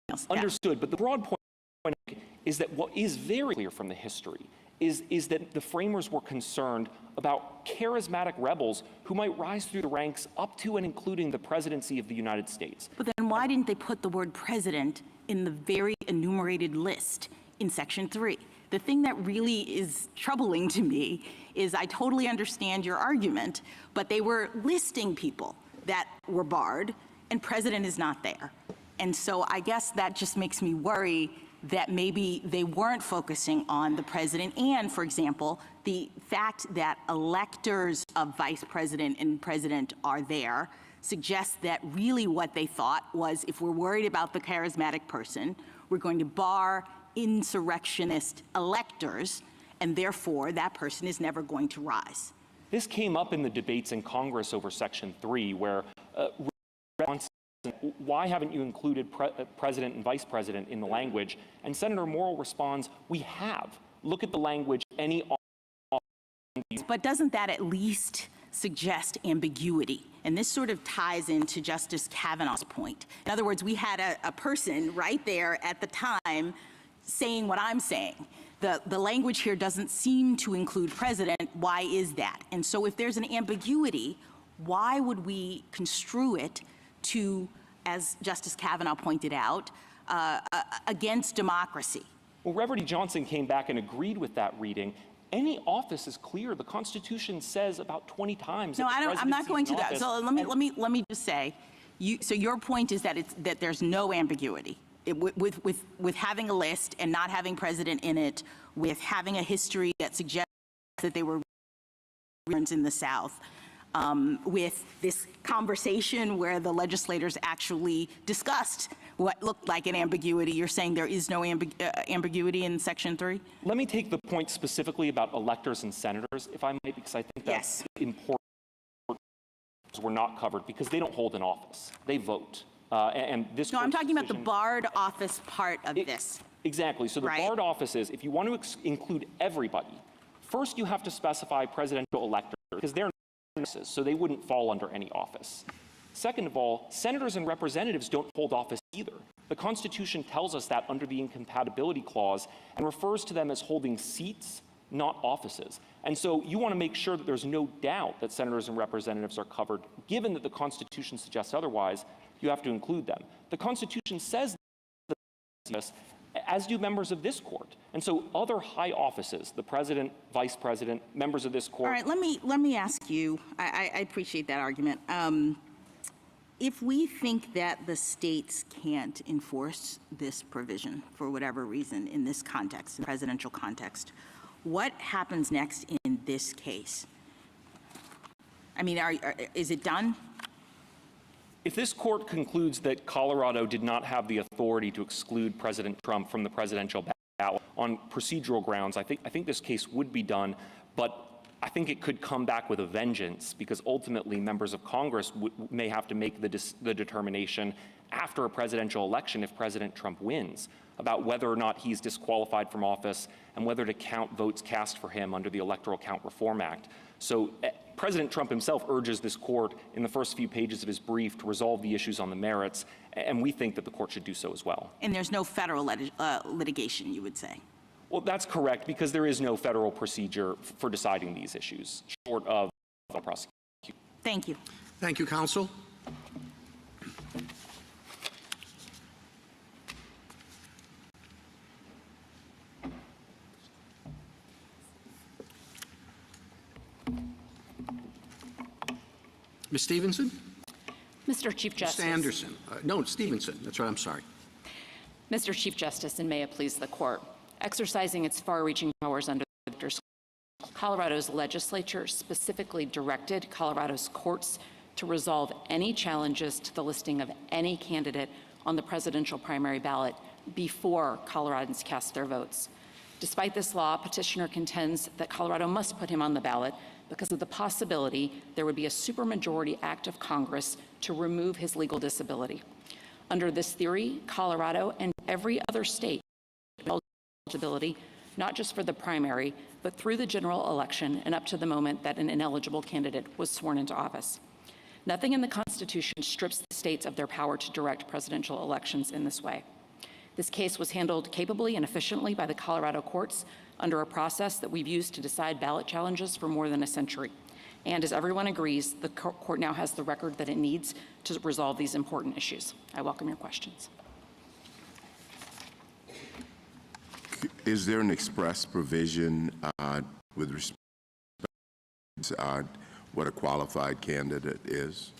[SPEAKER 7] else.
[SPEAKER 2] Understood, but the broad point is that what is very clear from the history is that the framers were concerned about charismatic rebels who might rise through the ranks up to and including the presidency of the United States.
[SPEAKER 7] But then why didn't they put the word president in the very enumerated list in Section 3? The thing that really is troubling to me is I totally understand your argument, but they were listing people that were barred, and president is not there. And so I guess that just makes me worry that maybe they weren't focusing on the president. And, for example, the fact that electors of vice president and president are there suggests that really what they thought was, if we're worried about the charismatic person, we're going to bar insurrectionist electors, and therefore that person is never going to rise.
[SPEAKER 2] This came up in the debates in Congress over Section 3, where why haven't you included president and vice president in the language? And Senator Morrill responds, we have. Look at the language, any.
[SPEAKER 7] But doesn't that at least suggest ambiguity? And this sort of ties into Justice Kavanaugh's point. In other words, we had a person right there at the time saying what I'm saying. The language here doesn't seem to include president. Why is that? And so if there's an ambiguity, why would we construe it to, as Justice Kavanaugh pointed out, against democracy?
[SPEAKER 2] Well, Reverend Johnson came back and agreed with that reading. Any office is clear. The Constitution says about 20 times.
[SPEAKER 7] No, I'm not going to that. So let me just say, so your point is that there's no ambiguity with having a list and not having president in it, with having a history that suggests that they were in the South. With this conversation where the legislators actually discussed what looked like an ambiguity. You're saying there is no ambiguity in Section 3?
[SPEAKER 2] Let me take the point specifically about electors and senators, if I might, because I think that's important. We're not covered because they don't hold an office. They vote. And this
[SPEAKER 7] No, I'm talking about the barred office part of this.
[SPEAKER 2] Exactly. So the barred office is, if you want to include everybody, first you have to specify presidential electors, because they're so they wouldn't fall under any office. Second of all, senators and representatives don't hold office either. The Constitution tells us that under the incompatibility clause and refers to them as holding seats, not offices. And so you want to make sure that there's no doubt that senators and representatives are covered. Given that the Constitution suggests otherwise, you have to include them. The Constitution says this, as do members of this court. And so other high offices, the president, vice president, members of this court.
[SPEAKER 7] All right, let me ask you, I appreciate that argument. If we think that the states can't enforce this provision for whatever reason in this context, in presidential context, what happens next in this case? I mean, is it done?
[SPEAKER 2] If this court concludes that Colorado did not have the authority to exclude President Trump from the presidential ballot on procedural grounds, I think this case would be done, but I think it could come back with a vengeance, because ultimately members of Congress may have to make the determination after a presidential election, if President Trump wins, about whether or not he's disqualified from office and whether to count votes cast for him under the Electoral Count Reform Act. So President Trump himself urges this court in the first few pages of his brief to resolve the issues on the merits, and we think that the court should do so as well. And
[SPEAKER 7] there's no federal litigation, you would say?
[SPEAKER 2] Well, that's correct, because there is no federal procedure for deciding these issues, short of prosecution.
[SPEAKER 7] Thank you.
[SPEAKER 5] Thank you, counsel. Ms. Stevenson?
[SPEAKER 11] Mr. Chief Justice.
[SPEAKER 5] Mr. Anderson. No, Stevenson. That's right. I'm sorry.
[SPEAKER 11] Mr. Chief Justice, and may it please the court, exercising its far-reaching powers under the Colorado's legislature specifically directed Colorado's courts to resolve any challenges to the listing of any candidate on the presidential primary ballot before Coloradans cast their votes. Despite this law, petitioner contends that Colorado must put him on the ballot because of the possibility there would be a supermajority act of Congress to remove his legal disability. Under this theory, Colorado and every other state eligibility, not just for the primary, but through the general election and up to the moment that an ineligible candidate was sworn into office. Nothing in the Constitution strips the states of their power to direct presidential elections in this way. This case was handled capably and efficiently by the Colorado courts under a process that we've used to decide ballot challenges for more than a century. And as everyone agrees, the court now has the record that it needs to resolve these important issues. I welcome your questions.
[SPEAKER 12] Is there an express provision with respect to what a qualified candidate is?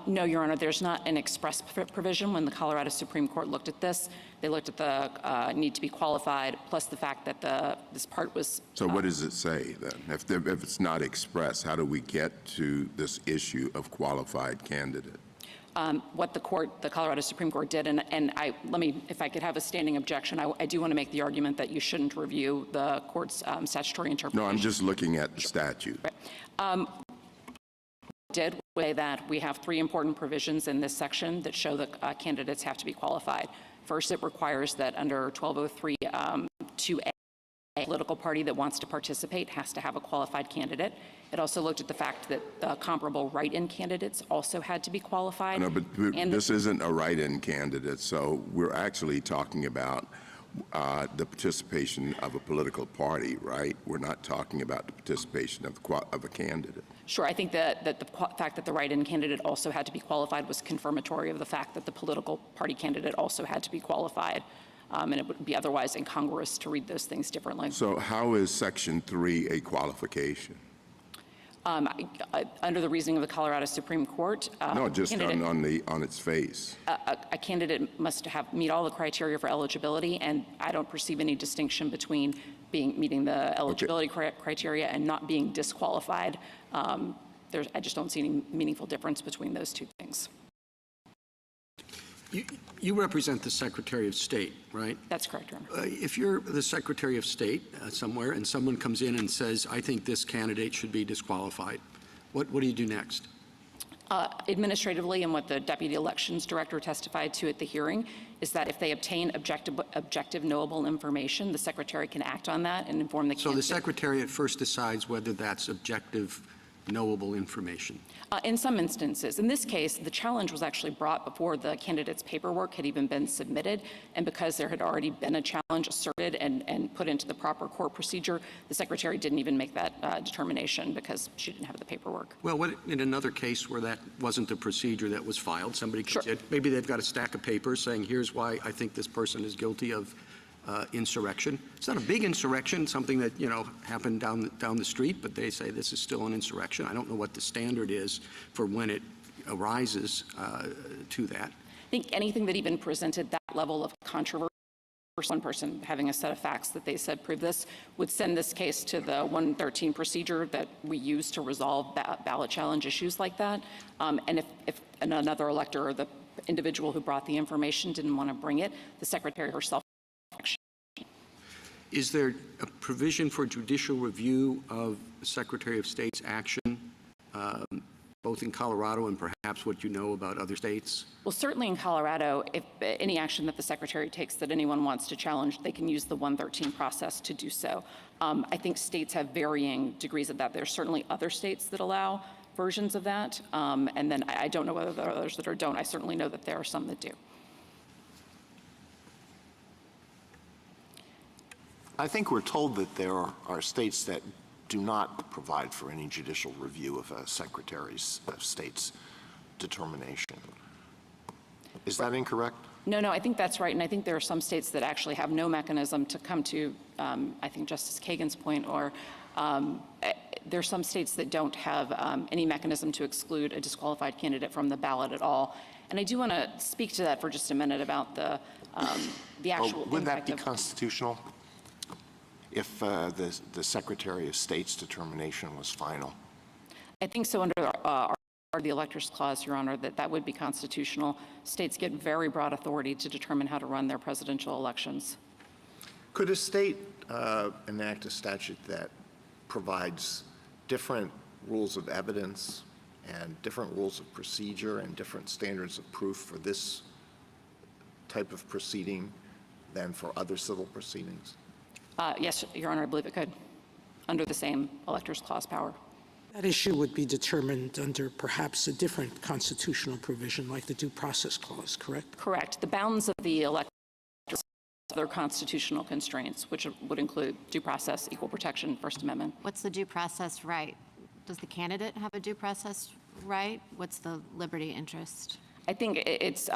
[SPEAKER 11] No, Your Honor, there's not an express provision. When the Colorado Supreme Court looked at this, they looked at the need to be qualified, plus the fact that this part was...
[SPEAKER 12] So what does it say then? If it's not express, how do we get to this issue of qualified candidate?
[SPEAKER 11] What the Colorado Supreme Court did, and let me, if I could have a standing objection, I do want to make the argument that you shouldn't review the court's statutory interpretation.
[SPEAKER 12] No, I'm just looking at the statute.
[SPEAKER 11] Right. Did say that we have three important provisions in this section that show that candidates have to be qualified. First, it requires that under 1203 2A, a political party that wants to participate has to have a qualified candidate. It also looked at the fact that comparable write-in candidates also had to be qualified.
[SPEAKER 12] No, but this isn't a write-in candidate, so we're actually talking about the participation of a political party, right? We're not talking about the participation of a candidate.
[SPEAKER 11] Sure, I think that the fact that the write-in candidate also had to be qualified was confirmatory of the fact that the political party candidate also had to be qualified, and it would be otherwise incongruous to read those things differently.
[SPEAKER 12] So how is Section 3 a qualification?
[SPEAKER 11] Under the reasoning of the Colorado Supreme Court,
[SPEAKER 12] No, just on its face.
[SPEAKER 11] A candidate must meet all the criteria for eligibility, and I don't perceive any distinction between meeting the eligibility criteria and not being disqualified. I just don't see any meaningful difference between those two things.
[SPEAKER 1] You represent the Secretary of State, right?
[SPEAKER 11] That's correct, Your Honor.
[SPEAKER 1] If you're the Secretary of State somewhere and someone comes in and says, I think this candidate should be disqualified, what do you do next?
[SPEAKER 11] Administratively, and what the Deputy Elections Director testified to at the hearing, is that if they obtain objective knowable information, the Secretary can act on that and inform the candidate.
[SPEAKER 1] So the Secretary at first decides whether that's objective knowable information?
[SPEAKER 11] In some instances. In this case, the challenge was actually brought before the candidate's paperwork had even been submitted, and because there had already been a challenge asserted and put into the proper court procedure, the Secretary didn't even make that determination because she didn't have the paperwork.
[SPEAKER 1] Well, what in another case where that wasn't the procedure that was filed, somebody comes
[SPEAKER 11] Sure.
[SPEAKER 1] in, maybe they've got a stack of papers saying, here's why I think this person is guilty of insurrection. It's not a big insurrection, something that, happened down the street, but they say this is still an insurrection. I don't know what the standard is for when it arises to that.
[SPEAKER 11] I think anything that even presented that level of controversy, one person having a set of facts that they said prove this, would send this case to the 113 procedure that we use to resolve ballot challenge issues like that. And if another elector or the individual who brought the information didn't want to bring it, the Secretary herself.
[SPEAKER 1] Is there a provision for judicial review of the Secretary of State's action, both in Colorado and perhaps what you know about other states?
[SPEAKER 11] Well, certainly in Colorado, if any action that the Secretary takes that anyone wants to challenge, they can use the 113 process to do so. I think states have varying degrees of that. There's certainly other states that allow versions of that, and then I don't know whether there are others that don't. I certainly know that there are some that do.
[SPEAKER 13] I think we're told that there are states that do not provide for any judicial review of a Secretary of State's determination. Is that incorrect?
[SPEAKER 11] No, I think that's right. And I think there are some states that actually have no mechanism to come to, I think, Justice Kagan's point, or there are some states that don't have any mechanism to exclude a disqualified candidate from the ballot at all. And I do want to speak to that for just a minute about the actual
[SPEAKER 13] would that be constitutional if the Secretary of State's determination was final?
[SPEAKER 11] I think so under our the Electors Clause, Your Honor, that would be constitutional. States get very broad authority to determine how to run their presidential elections.
[SPEAKER 4] Could a state enact a statute that provides different rules of evidence and different rules of procedure and different standards of proof for this type of proceeding than for other civil proceedings?
[SPEAKER 11] Yes, Your Honor, I believe it could, under the same Electors Clause power.
[SPEAKER 8] That issue would be determined under perhaps a different constitutional provision like the Due Process Clause, correct?
[SPEAKER 11] Correct. The bounds of the Electors Clause are other constitutional constraints, which would include due process, equal protection, First Amendment.
[SPEAKER 10] What's the due process right? Does the candidate have a due process right? What's the liberty interest?
[SPEAKER 11] I think it's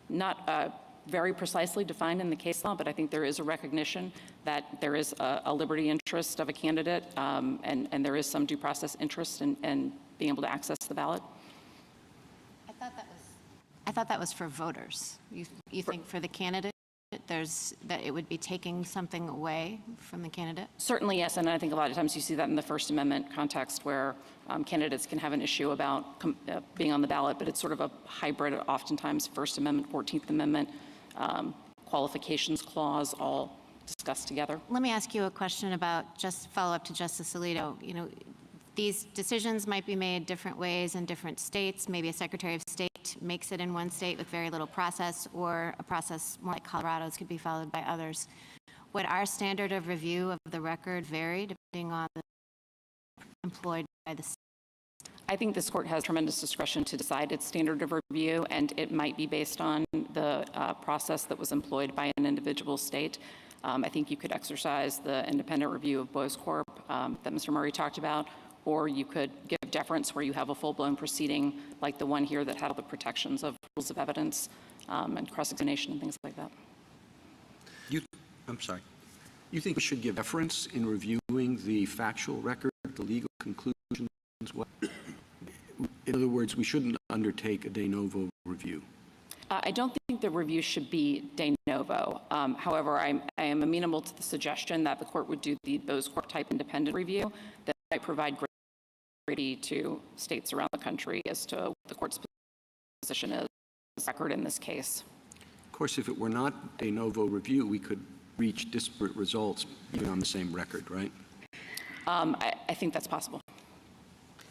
[SPEAKER 11] not very precisely defined in the case law, but I think there is a recognition that there is a liberty interest of a candidate, and there is some due process interest in being able to access the ballot.
[SPEAKER 10] I thought that was for voters. You think for the candidate, that it would be taking something away from the candidate?
[SPEAKER 11] Certainly, yes, and I think a lot of times you see that in the First Amendment context where candidates can have an issue about being on the ballot, but it's sort of a hybrid, oftentimes First Amendment, 14th Amendment, qualifications clause, all discussed together.
[SPEAKER 10] Let me ask you a question about, just follow up to Justice Alito. You know, these decisions might be made different ways in different states. Maybe a Secretary of State makes it in one state with very little process, or a process more like Colorado's could be followed by others. Would our standard of review of the record vary depending on the employed by the state?
[SPEAKER 11] I think this court has tremendous discretion to decide its standard of review, and it might be based on the process that was employed by an individual state. I think you could exercise the independent review of Boas Corp that Mr. Murray talked about, or you could give deference where you have a full-blown proceeding like the one here that had all the protections of rules of evidence and cross-examination and things like that.
[SPEAKER 1] I'm sorry. You think we should give deference in reviewing the factual record, the legal conclusions? In other words, we shouldn't undertake a de novo review.
[SPEAKER 11] I don't think the review should be de novo. However, I am amenable to the suggestion that the court would do the Boas Corp type independent review that might provide clarity to states around the country as to what the court's position is record in this case.
[SPEAKER 1] Of course, if it were not de novo review, we could reach disparate results even on the same record, right?
[SPEAKER 11] I think that's possible.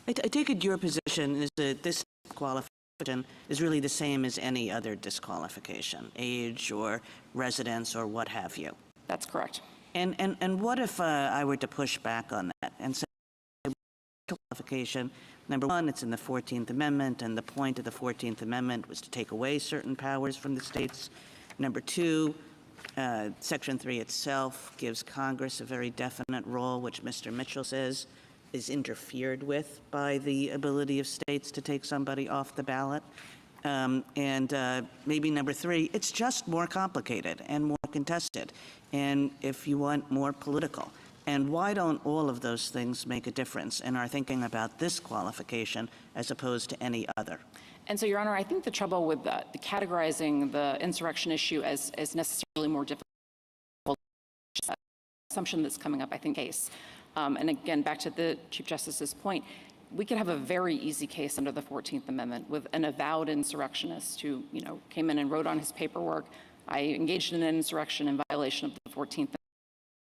[SPEAKER 9] I take it your position is that this disqualification is really the same as any other disqualification, age or residence or what have you.
[SPEAKER 11] That's correct.
[SPEAKER 9] And what if I were to push back on that and say disqualification, number one, it's in the 14th Amendment, and the point of the 14th Amendment was to take away certain powers from the states. Number two, Section 3 itself gives Congress a very definite role, which Mr. Mitchell says is interfered with by the ability of states to take somebody off the ballot. Maybe number three, it's just more complicated and more contested, and if you want, more political. And why don't all of those things make a difference in our thinking about this qualification as opposed to any other?
[SPEAKER 11] And so, Your Honor, I think the trouble with the categorizing the insurrection issue as necessarily more difficult assumption that's coming up, I think, case. And again, back to the Chief Justice's point, we could have a very easy case under the 14th Amendment with an avowed insurrectionist who, came in and wrote on his paperwork, I engaged in an insurrection in violation of the 14th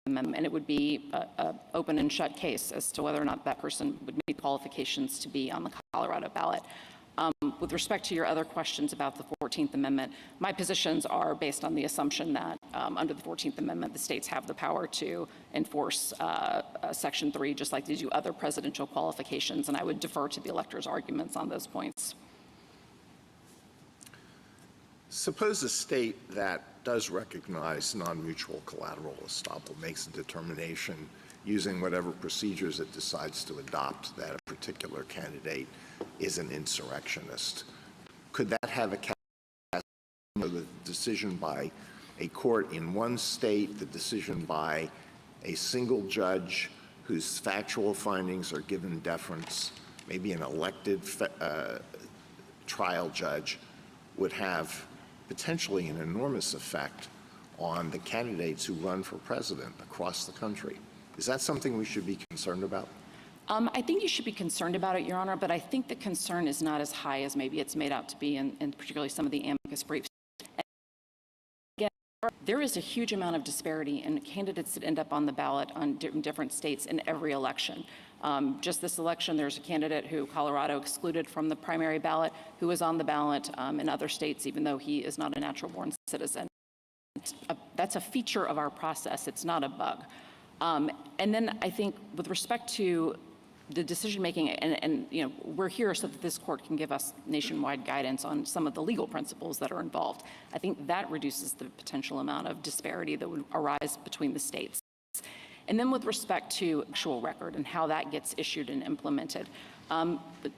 [SPEAKER 11] Amendment, and it would be an open and shut case as to whether or not that person would meet qualifications to be on the Colorado ballot. With respect to your other questions about the 14th Amendment, my positions are based on the assumption that under the 14th Amendment, the states have the power to enforce Section 3, just like they do other presidential qualifications, and I would defer to the electors' arguments on those points.
[SPEAKER 4] Suppose a state that does recognize non-mutual collateral estoppel makes a determination using whatever procedures it decides to adopt that a particular candidate is an insurrectionist. Could that have the decision by a court in one state, the decision by a single judge whose factual findings are given deference, maybe an elected trial judge, would have potentially an enormous effect on the candidates who run for president across the country? Is that something we should be concerned about?
[SPEAKER 11] I think you should be concerned about it, Your Honor, but I think the concern is not as high as maybe it's made out to be in particularly some of the amicus briefs. And again, there is a huge amount of disparity in candidates that end up on the ballot in different states in every election. Just this election, there's a candidate who Colorado excluded from the primary ballot who was on the ballot in other states, even though he is not a natural-born citizen. That's a feature of our process. It's not a bug. And then I think with respect to the decision-making, and you know, we're here so that this court can give us nationwide guidance on some of the legal principles that are involved. I think that reduces the potential amount of disparity that would arise between the states. And then with respect to actual record and how that gets issued and implemented,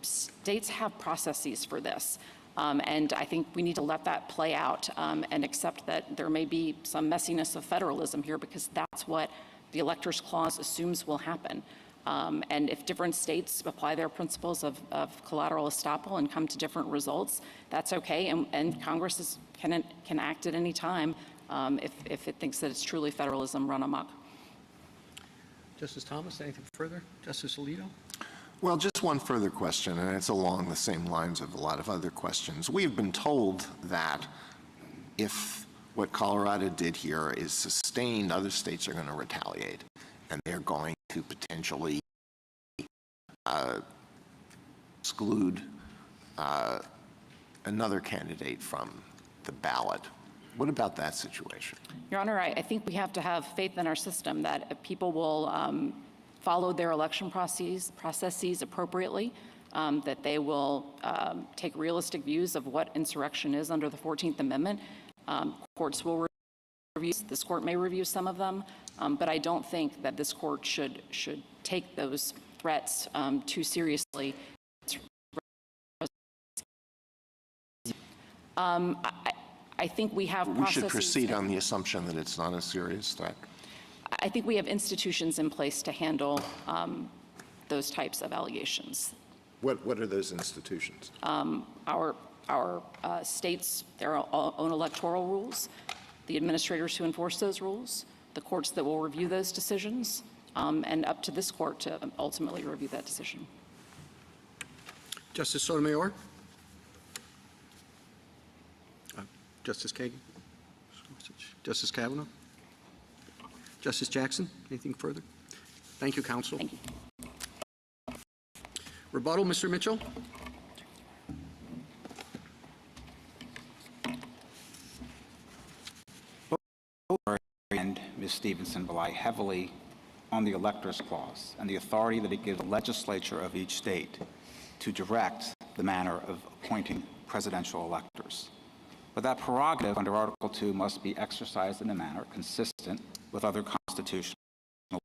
[SPEAKER 11] states have processes for this. And I think we need to let that play out and accept that there may be some messiness of federalism here, because that's what the Electors Clause assumes will happen. And if different states apply their principles of collateral estoppel and come to different results, that's okay. And Congress can act at any time if it thinks that it's truly federalism run amok.
[SPEAKER 1] Justice Thomas, anything further? Justice Alito?
[SPEAKER 13] Well, just one further question, and it's along the same lines of a lot of other questions. We've been told that if what Colorado did here is sustained, other states are going to retaliate, and they're going to potentially exclude another candidate from the ballot. What about that situation?
[SPEAKER 11] Your Honor, I think we have to have faith in our system that people will follow their election processes appropriatly, that they will take realistic views of what insurrection is under the 14th Amendment. Courts will review, this court may review some of them, but I don't think that this court should take those threats too seriously. I think we have processes.
[SPEAKER 13] We should proceed on the assumption that it's not a serious threat.
[SPEAKER 11] I think we have institutions in place to handle those types of allegations.
[SPEAKER 4] What are those institutions?
[SPEAKER 11] Our states, their own electoral rules, the administrators who enforce those rules, the courts that will review those decisions, and up to this court to ultimately review that decision.
[SPEAKER 1] Justice Sotomayor? Justice Kagan? Justice Kavanaugh? Justice Jackson? Anything further? Thank you, counsel.
[SPEAKER 11] Thank you.
[SPEAKER 1] Rebuttal, Mr. Mitchell?
[SPEAKER 14] And Ms. Stevenson rely heavily on the Electors Clause and the authority that it gives the legislature of each state to direct the manner of appointing presidential electors. But that prerogative under Article 2 must be exercised in a manner consistent with other constitutional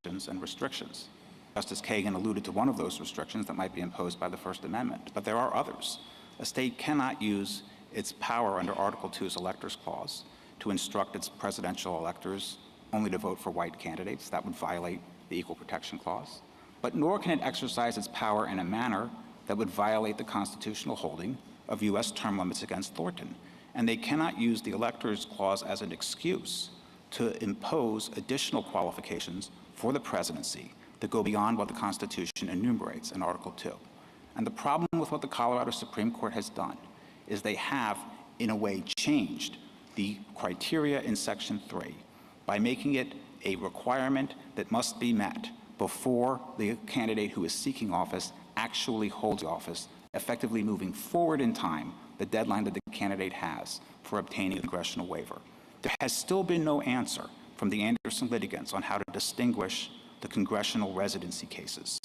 [SPEAKER 14] and restrictions. Justice Kagan alluded to one of those restrictions that might be imposed by the First Amendment, but there are others. A state cannot use its power under Article 2's Electors Clause to instruct its presidential electors only to vote for white candidates. That would violate the Equal Protection Clause. But nor can it exercise its power in a manner that would violate the constitutional holding of U.S. term limits against Thornton. And they cannot use the Electors Clause as an excuse to impose additional qualifications for the presidency that go beyond what the Constitution enumerates in Article 2. And the problem with what the Colorado Supreme Court has done is they have, in a way, changed the criteria in Section 3 by making it a requirement that must be met before the candidate who is seeking office actually holds office, effectively moving forward in time the deadline that the candidate has for obtaining a congressional waiver. There has still been no answer from the Anderson litigants on how to distinguish the congressional residency cases,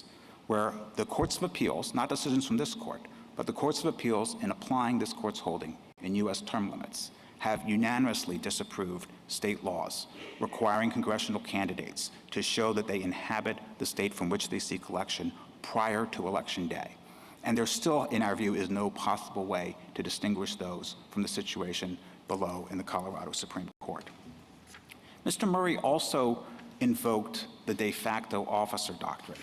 [SPEAKER 14] where the courts of appeals, not decisions from this court, but the courts of appeals in applying this court's holding in U.S. term limits have unanimously disapproved state laws requiring congressional candidates to show that they inhabit the state from which they seek election prior to Election Day. And there still, in our view, is no possible way to distinguish those from the situation below in the Colorado Supreme Court. Mr. Murray also invoked the de facto officer doctrine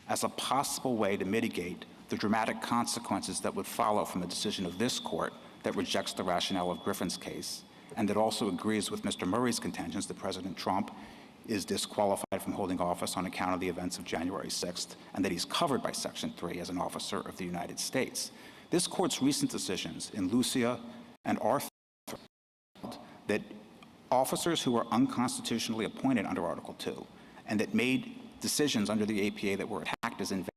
[SPEAKER 14] as a possible way to mitigate the dramatic consequences that would follow from a decision of this court that rejects the rationale of Griffin's case and that also agrees with Mr. Murray's contentions that President Trump is disqualified from holding office on account of the events of January 6th, and that he's covered by Section 3 as an officer of the United States. This court's recent decisions in Lucia and Arthur that officers who were unconstitutionally appointed under Article 2 and that made decisions under the APA that were attacked as invalid,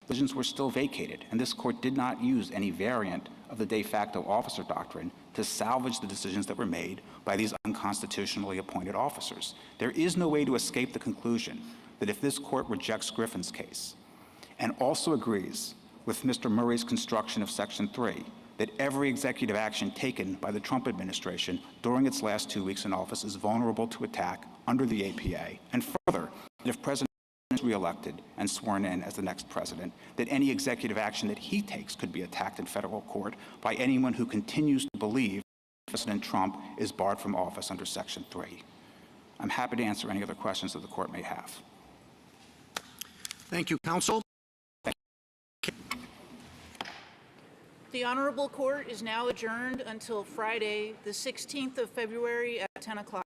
[SPEAKER 14] decisions were still vacated, and this court did not use any variant of the de facto officer doctrine to salvage the decisions that were made by these unconstitutionally appointed officers. There is no way to escape the conclusion that if this court rejects Griffin's case and also agrees with Mr. Murray's construction of Section 3, that every executive action taken by the Trump administration during its last 2 weeks in office is vulnerable to attack under the APA, and further, that if President is reelected and sworn in as the next president, that any executive action that he takes could be attacked in federal court by anyone who continues to believe President Trump is barred from office under Section 3. I'm happy to answer any other questions that the court may have.
[SPEAKER 5] Thank you, counsel.
[SPEAKER 15] The Honorable Court is now adjourned until Friday, the 16th of February at 10 o'clock.